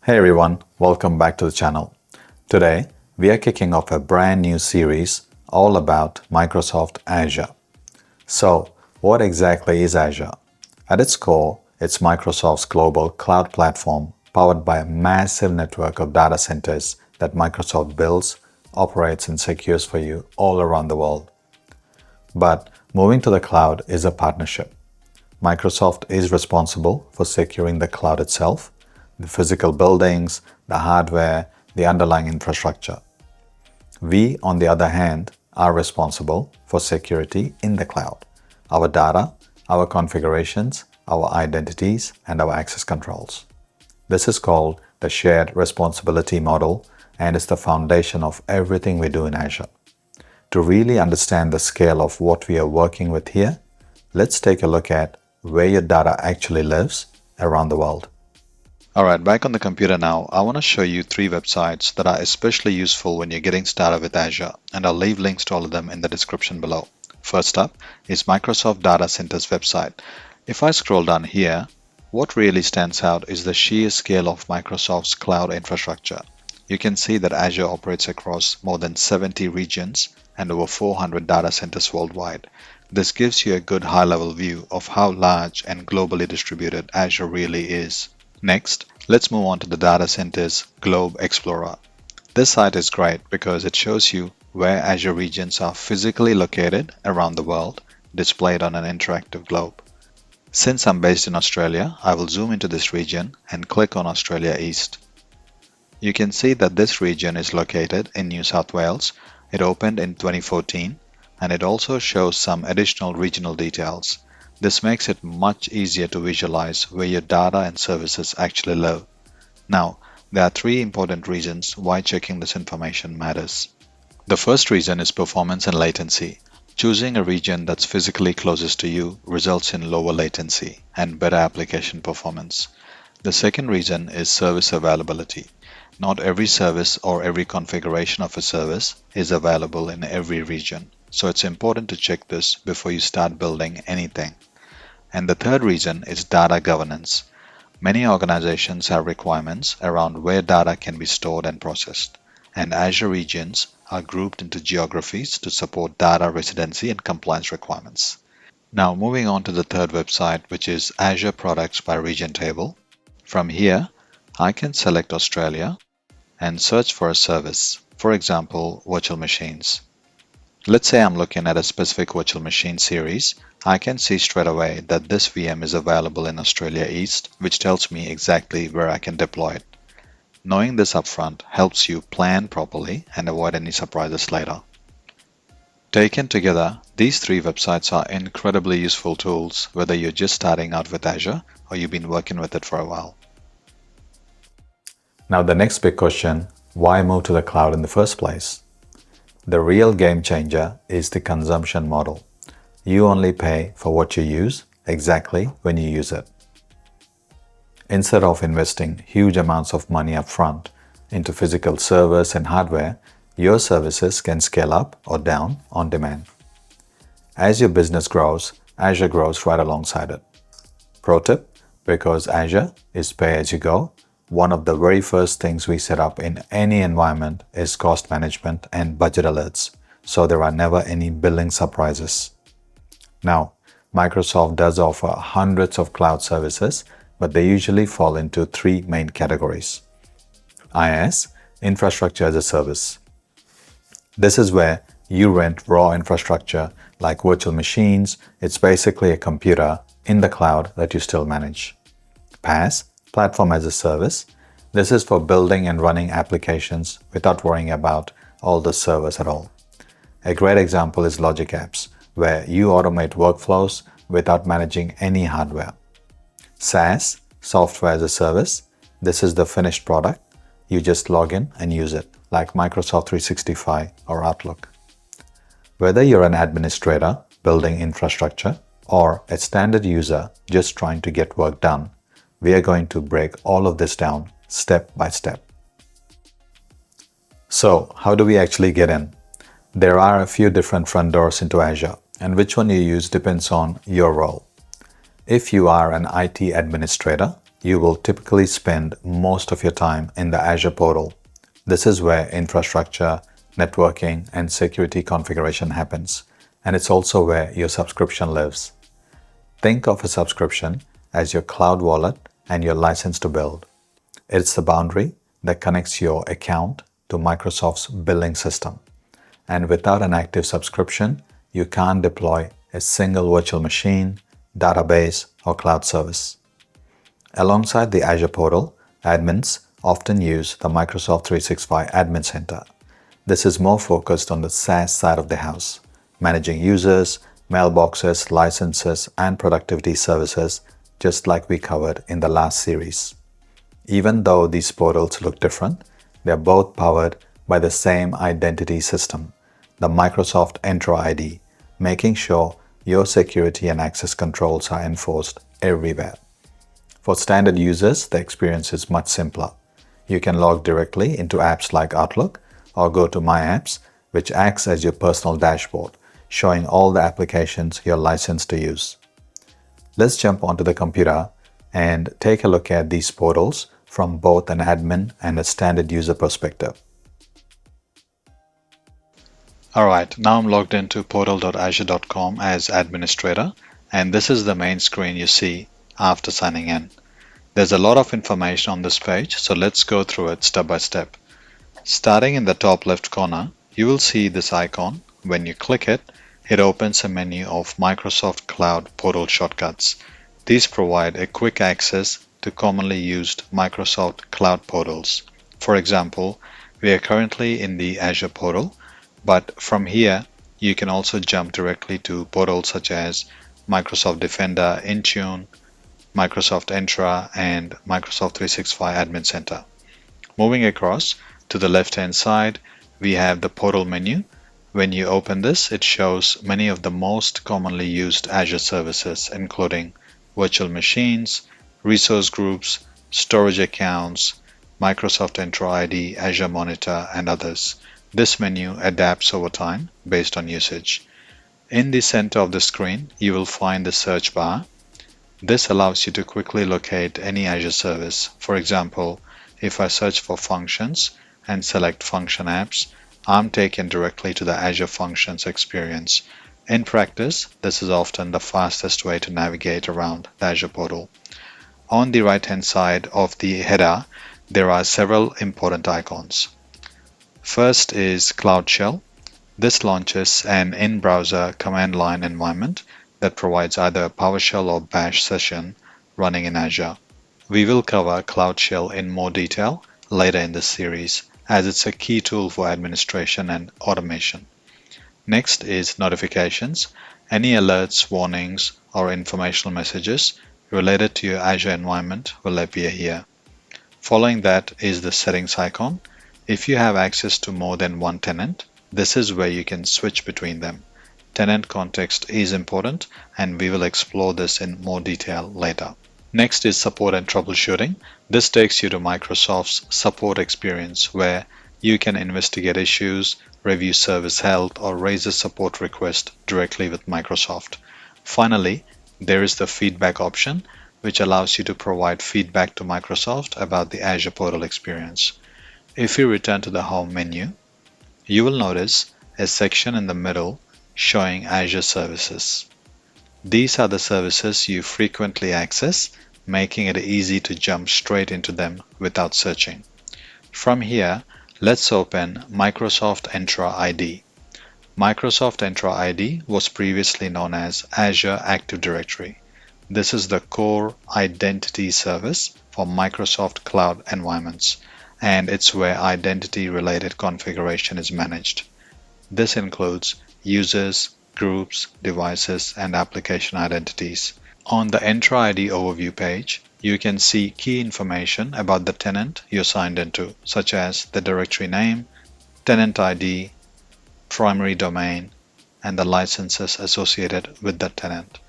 Hey everyone, welcome back to the channel. Today, we are kicking off a brand new series all about Microsoft Azure. So, what exactly is Azure? At its core, it's Microsoft's global cloud platform powered by a massive network of data centers that Microsoft builds, operates, and secures for you all around the world. But moving to the cloud is a partnership. Microsoft is responsible for securing the cloud itself, the physical buildings, the hardware, the underlying infrastructure. We, on the other hand, are responsible for security in the cloud, our data, our configurations, our identities, and our access controls. This is called the shared responsibility model and is the foundation of everything we do in Azure. To really understand the scale of what we are working with here, let's take a look at where your data actually lives around the world. Alright, back on the computer now, I want to show you 3 websites that are especially useful when you're getting started with Azure, and I'll leave links to all of them in the description below. First up is Microsoft Data Centers website. If I scroll down here, what really stands out is the sheer scale of Microsoft's cloud infrastructure. You can see that Azure operates across more than 70 regions and over 400 data centers worldwide. This gives you a good high-level view of how large and globally distributed Azure really is. Next, let's move on to the Data Centers Globe Explorer. This site is great because it shows you where Azure regions are physically located around the world, displayed on an interactive globe. Since I'm based in Australia, I will zoom into this region and click on Australia East. You can see that this region is located in New South Wales. It opened in 2014, and it also shows some additional regional details. This makes it much easier to visualize where your data and services actually live. Now, there are 3 important reasons why checking this information matters. The first reason is performance and latency. Choosing a region that's physically closest to you results in lower latency and better application performance. The second reason is service availability. Not every service or every configuration of a service is available in every region, so it's important to check this before you start building anything. And the third reason is data governance. Many organizations have requirements around where data can be stored and processed, and Azure regions are grouped into geographies to support data residency and compliance requirements. Now moving on to the third website, which is Azure Products by Region Table. From here, I can select Australia and search for a service, for example, virtual machines. Let's say I'm looking at a specific virtual machine series. I can see straight away that this VM is available in Australia East, which tells me exactly where I can deploy it. Knowing this upfront helps you plan properly and avoid any surprises later. Taken together, these 3 websites are incredibly useful tools, whether you're just starting out with Azure or you've been working with it for a while. Now the next big question, why move to the cloud in the first place? The real game changer is the consumption model. You only pay for what you use exactly when you use it. Instead of investing huge amounts of money upfront into physical servers and hardware, your services can scale up or down on demand. As your business grows, Azure grows right alongside it. Pro tip, because Azure is pay as you go, one of the very first things we set up in any environment is cost management and budget alerts, so there are never any billing surprises. Now, Microsoft does offer hundreds of cloud services, but they usually fall into 3 main categories. IaaS, Infrastructure as a Service. This is where you rent raw infrastructure like virtual machines. It's basically a computer in the cloud that you still manage. PaaS, Platform as a Service. This is for building and running applications without worrying about all the servers at all. A great example is Logic Apps, where you automate workflows without managing any hardware. SaaS, Software as a Service. This is the finished product. You just log in and use it, like Microsoft 365 or Outlook. Whether you're an administrator building infrastructure or a standard user just trying to get work done, we are going to break all of this down step by step. So, how do we actually get in? There are a few different front doors into Azure, and which one you use depends on your role. If you are an IT administrator, you will typically spend most of your time in the Azure portal. This is where infrastructure, networking, and security configuration happens, and it's also where your subscription lives. Think of a subscription as your cloud wallet and your license to build. It's the boundary that connects your account to Microsoft's billing system. And without an active subscription, you can't deploy a single virtual machine, database, or cloud service. Alongside the Azure portal, admins often use the Microsoft 365 Admin Center. This is more focused on the SaaS side of the house, managing users, mailboxes, licenses, and productivity services, just like we covered in the last series. Even though these portals look different, they are both powered by the same identity system, the Microsoft Entra ID, making sure your security and access controls are enforced everywhere. For standard users, the experience is much simpler. You can log directly into apps like Outlook or go to My Apps, which acts as your personal dashboard, showing all the applications you're licensed to use. Let's jump onto the computer and take a look at these portals from both an admin and a standard user perspective. Alright, now I'm logged into portal.azure.com as administrator, and this is the main screen you see after signing in. There's a lot of information on this page, so let's go through it step by step. Starting in the top left corner, you will see this icon. When you click it, it opens a menu of Microsoft Cloud portal shortcuts. These provide a quick access to commonly used Microsoft Cloud portals. For example, we are currently in the Azure portal, but from here, you can also jump directly to portals such as Microsoft Defender, Intune, Microsoft Entra, and Microsoft 365 Admin Center. Moving across to the left-hand side, we have the portal menu. When you open this, it shows many of the most commonly used Azure services, including virtual machines, resource groups, storage accounts, Microsoft Entra ID, Azure Monitor, and others. This menu adapts over time based on usage. In the center of the screen, you will find the search bar. This allows you to quickly locate any Azure service. For example, if I search for functions and select function apps, I'm taken directly to the Azure Functions experience. In practice, this is often the fastest way to navigate around the Azure portal. On the right-hand side of the header, there are several important icons. First is Cloud Shell. This launches an in-browser command line environment that provides either a PowerShell or Bash session running in Azure. We will cover Cloud Shell in more detail later in this series, as it's a key tool for administration and automation. Next is notifications. Any alerts, warnings, or informational messages related to your Azure environment will appear here. Following that is the settings icon. If you have access to more than one tenant, this is where you can switch between them. Tenant context is important, and we will explore this in more detail later. Next is support and troubleshooting. This takes you to Microsoft's support experience, where you can investigate issues, review service health, or raise a support request directly with Microsoft. Finally, there is the feedback option, which allows you to provide feedback to Microsoft about the Azure portal experience. If you return to the Home menu, you will notice a section in the middle showing Azure services. These are the services you frequently access, making it easy to jump straight into them without searching. From here, let's open Microsoft Entra ID. Microsoft Entra ID was previously known as Azure Active Directory. This is the core identity service for Microsoft Cloud environments, and it's where identity-related configuration is managed. This includes users, groups, devices, and application identities. On the Entra ID overview page, you can see key information about the tenant you're signed into, such as the directory name, tenant ID, primary domain, and the licenses associated with that tenant.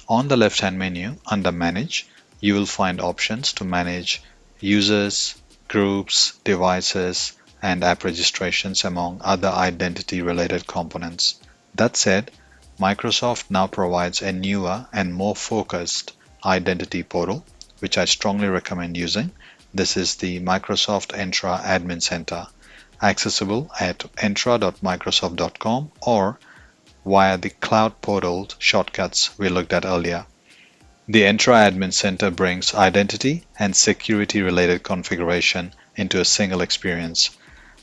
On the left-hand menu, under Manage, you will find options to manage users, groups, devices, and app registrations, among other identity-related components. That said, Microsoft now provides a newer and more focused identity portal, which I strongly recommend using. This is the Microsoft Entra Admin Center, accessible at entra.microsoft.com or via the cloud portal shortcuts we looked at earlier. The Entra Admin Center brings identity and security related configuration into a single experience.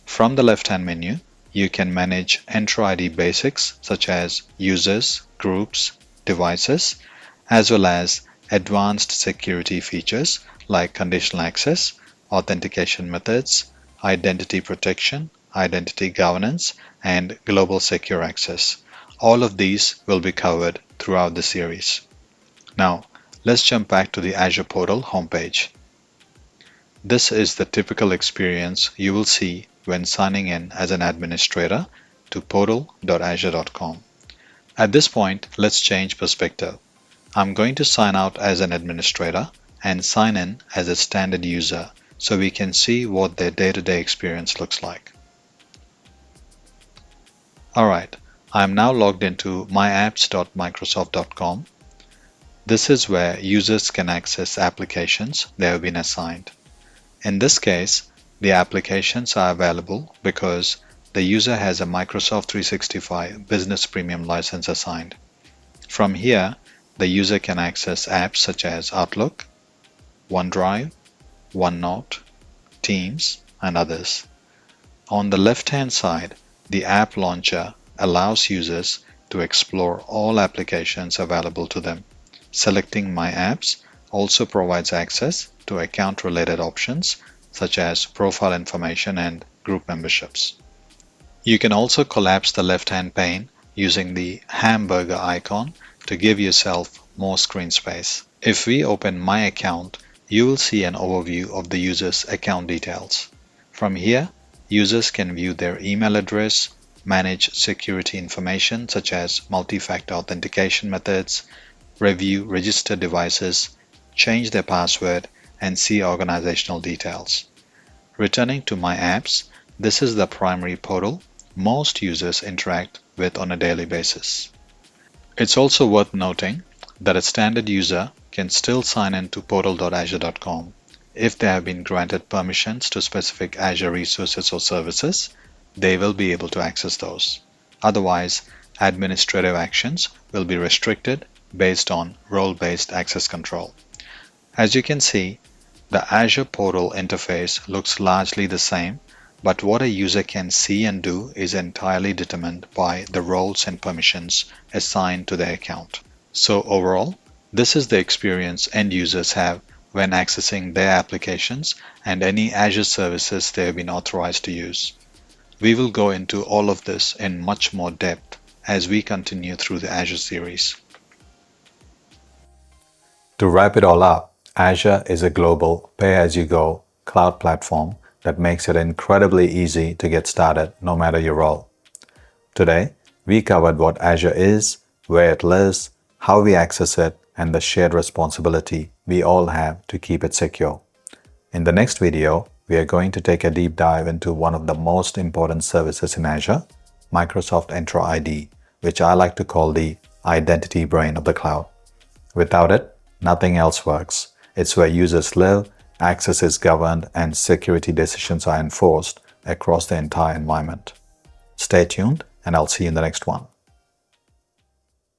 From the left-hand menu, you can manage Entra ID basics such as users, groups, devices, as well as advanced security features like conditional access, authentication methods, identity protection, identity governance, and global secure access. All of these will be covered throughout the series. Now, let's jump back to the Azure portal homepage. This is the typical experience you will see when signing in as an administrator to portal.azure.com. At this point, let's change perspective. I'm going to sign out as an administrator and sign in as a standard user so we can see what their day-to-day experience looks like. Alright, I'm now logged into myapps.microsoft.com. This is where users can access applications they have been assigned. In this case, the applications are available because the user has a Microsoft 365 Business Premium license assigned. From here, the user can access apps such as Outlook, OneDrive, OneNote, Teams, and others. On the left-hand side, the App Launcher allows users to explore all applications available to them. Selecting My Apps also provides access to account-related options such as profile information and group memberships. You can also collapse the left-hand pane using the hamburger icon to give yourself more screen space. If we open My Account, you will see an overview of the user's account details. From here, users can view their email address, manage security information such as multi-factor authentication methods, review registered devices, change their password, and see organizational details. Returning to My Apps, this is the primary portal most users interact with on a daily basis. It's also worth noting that a standard user can still sign in to portal.azure.com. If they have been granted permissions to specific Azure resources or services, they will be able to access those. Otherwise, administrative actions will be restricted based on role-based access control. As you can see, the Azure portal interface looks largely the same, but what a user can see and do is entirely determined by the roles and permissions assigned to their account. So overall, this is the experience end users have when accessing their applications and any Azure services they have been authorized to use. We will go into all of this in much more depth as we continue through the Azure series. To wrap it all up, Azure is a global pay-as-you-go cloud platform that makes it incredibly easy to get started no matter your role. Today, we covered what Azure is, where it lives, how we access it, and the shared responsibility we all have to keep it secure. In the next video, we are going to take a deep dive into one of the most important services in Azure, Microsoft Entra ID, which I like to call the identity brain of the cloud. Without it, nothing else works. It's where users live, access is governed, and security decisions are enforced across the entire environment. Stay tuned, and I'll see you in the next one.